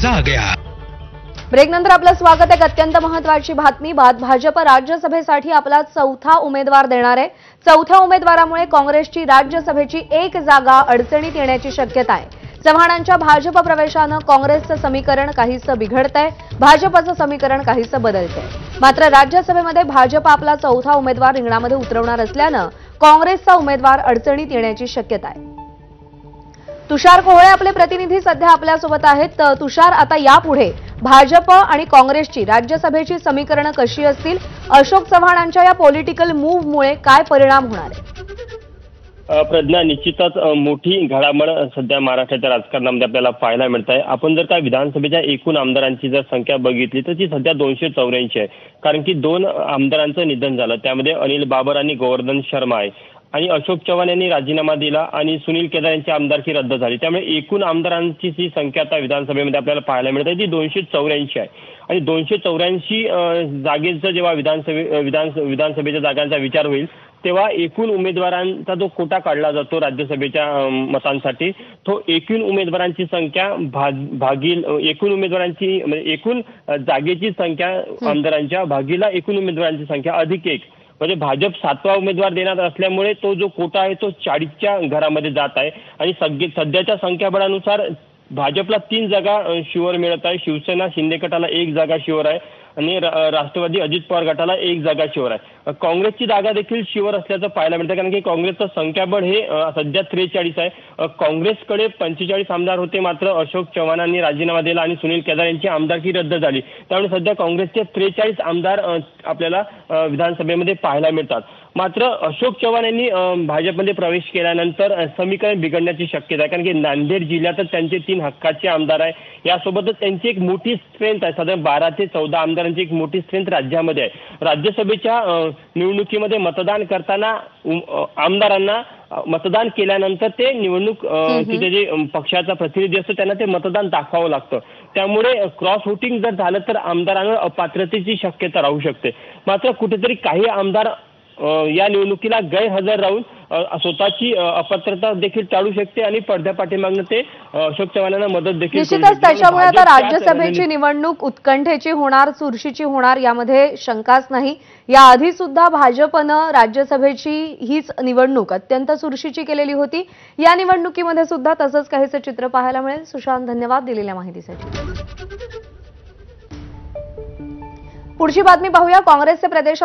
मजा आ गया। ब्रेकनंतर आपलं स्वागत आहे। अत्यंत महत्त्वाची बातमी। भाजप राज्यसभेसाठी आपला चौथा उमेदवार देणार आहे। चौथ्या उमेदवारामुळे काँग्रेसची राज्यसभेची एक जागा अडचणीत येण्याची शक्यता आहे। चव्हाणांच्या भाजप प्रवेशानं काँग्रेसचं समीकरण काहीसं बिघडतंय, भाजपचं समीकरण काहीसं बदलतंय। मात्र राज्यसभेमध्ये भाजप आपला चौथा उमेदवार रिंगणामध्ये उतरवणार असल्यानं काँग्रेसचा उमेदवार अडचणीत येण्याची शक्यता आहे। तुषार कोहळे आपले प्रतिनिधी सध्या आपल्यासोबत आहेत। तुषार, आता यापुढे भाजप आणि काँग्रेसची राज्यसभेची समीकरणं कशी असतील? अशोक चव्हाणांच्या या पॉलिटिकल मूव्हमुळे काय परिणाम होणार आहे? प्रज्ञा, निश्चितच मोठी घडामोड सध्या महाराष्ट्राच्या राजकारणामध्ये आपल्याला पाहायला मिळत आहे। आपण जर का विधानसभेच्या एकूण आमदारांची जर संख्या बघितली तर ती सध्या 284 आहे। कारण की 2 आमदारांचं निधन झालं, त्यामध्ये अनिल बाबर आणि गोवर्धन शर्मा आहे आणि अशोक चव्हाण यांनी राजीनामा दिला आणि सुनील केदार यांची आमदारकी रद्द झाली। त्यामुळे एकूण आमदारांची जी संख्या आता विधानसभेमध्ये आपल्याला पाहायला मिळते ती 284 आहे। आणि 284 जागेचा जेव्हा विधानसभेच्या जागांचा विचार होईल तेव्हा एकूण उमेदवारांचा जो कोटा काढला जातो राज्यसभेच्या मतांसाठी, तो एकूण उमेदवारांची संख्या भागील एकूण उमेदवारांची म्हणजे एकूण जागेची संख्या आमदारांच्या भागीला एकूण उमेदवारांची संख्या अधिक 1, म्हणजे भाजप 7वा उमेदवार देणार असल्यामुळे तो जो कोटा आहे तो 40च्या घरामध्ये जात आहे। आणि सध्याच्या संख्याबळानुसार भाजपला 3 जागा शिवर मिळत आहे। शिवसेना शिंदे गटाला 1 जागा शिवर आहे आणि राष्ट्रवादी अजित पवार गटाला 1 जागा शिवर आहे। काँग्रेसची जागा देखील शिवर असल्याचं पाहायला मिळतं, कारण की काँग्रेसचं संख्याबळ हे सध्या 43 आहे। काँग्रेसकडे 45 आमदार होते, मात्र अशोक चव्हाणांनी राजीनामा दिला आणि सुनील केदार यांची आमदारकी रद्द झाली। त्यामुळे सध्या काँग्रेसचे 43 आमदार आपल्याला विधानसभेमध्ये पाहायला मिळतात। मात्र अशोक चव्हाण यांनी भाजपमध्ये प्रवेश केल्यानंतर समीकरण बिघडण्याची शक्यता आहे, कारण की नांदेड जिल्ह्यातच त्यांचे 3 हक्काचे आमदार आहे। यासोबतच त्यांची एक मोठी स्ट्रेंथ आहे, साधारण 12 ते 14 आमदारांची एक मोठी स्ट्रेंथ राज्यामध्ये आहे। राज्यसभेच्या निवडणुकीमध्ये मतदान करताना आमदारांना मतदान केल्यानंतर ते निवडणूक तिथे जे पक्षाचा प्रतिनिधी असतो त्यांना ते मतदान दाखवावं लागतं। त्यामुळे क्रॉस वोटिंग जर झालं तर आमदारांवर अपात्रतेची शक्यता राहू शकते। मात्र कुठेतरी काही आमदार या निवडणुकीला गैरहजर राहून स्वतःची अपात्रता देखील टाळू शकते आणि पडद्यापाठीमागनं ते अशोक चव्हाणांना मदत देखील करू शकते। निश्चितच त्याच्यामुळे आता राज्यसभेची निवडणूक उत्कंठेची होणार, चुरशीची होणार, यामध्ये शंकाच नाही। याआधी सुद्धा भाजपनं राज्यसभेची हीच निवडणूक अत्यंत चुरशीची केलेली होती। या निवडणुकीमध्ये सुद्धा तसंच काहीसं चित्र पाहायला मिळेल। सुशांत, धन्यवाद दिलेल्या माहितीसाठी। पुढची बातमी पाहूया। काँग्रेसचे प्रदेशाध्यक्ष